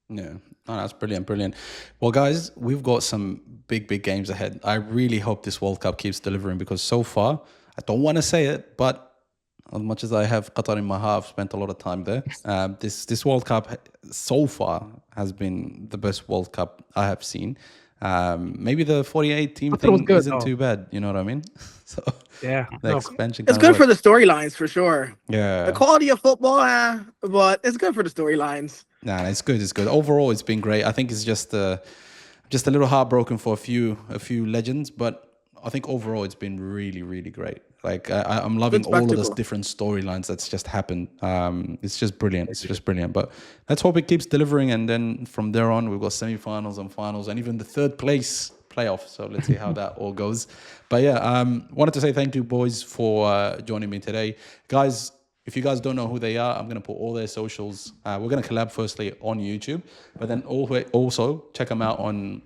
Yeah, that's brilliant. Well, guys, we've got some big games ahead. I really hope this World Cup keeps delivering, because so far, I don't want to say it, but as much as I have Qatar in my heart, I've spent a lot of time there. This World Cup so far has been the best World Cup I have seen. Maybe the 48 team thing isn't too bad. You know what I mean? So yeah, the expansion. It's good for the storylines for sure. Yeah, the quality of football, but it's good for the storylines. Nah, it's good. It's good. Overall, it's been great. I think it's just a little heartbroken for a few legends, but I think overall it's been really, really great. Like I'm loving all of those different storylines that's just happened. It's just brilliant. It's just brilliant. But let's hope it keeps delivering. And then from there on, we've got semi-finals and finals, and even the third place playoff. So let's see how that all goes. But yeah, wanted to say thank you, boys, for joining me today. Guys, if you guys don't know who they are, I'm going to put all their socials. We're going to collab firstly on YouTube, but then also check them out on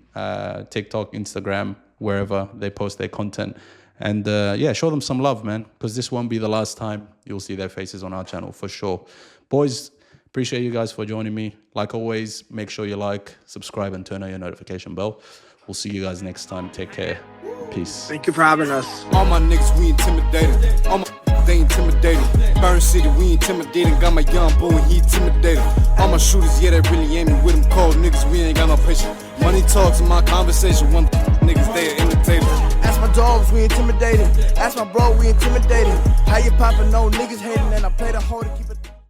TikTok, Instagram, wherever they post their content. And yeah, show them some love, man, because this won't be the last time you'll see their faces on our channel for sure. Boys, appreciate you guys for joining me. Like always, make sure you like, subscribe, and turn on your notification bell. We'll see you guys next time. Take care. Peace. Thank you for having us. All my niggas, we intimidated. All my they intimidated. Burn City, we intimidating. Got my young boy, he intimidated. All my shooters, yeah, they really aiming with them cold niggas. We ain't got no patience. Money talks in my conversation. One niggas, they are imitated. Ask my dogs, we intimidated. Ask my bro, we intimidated. How you poppin', no niggas hating, and I play the hoe to keep it.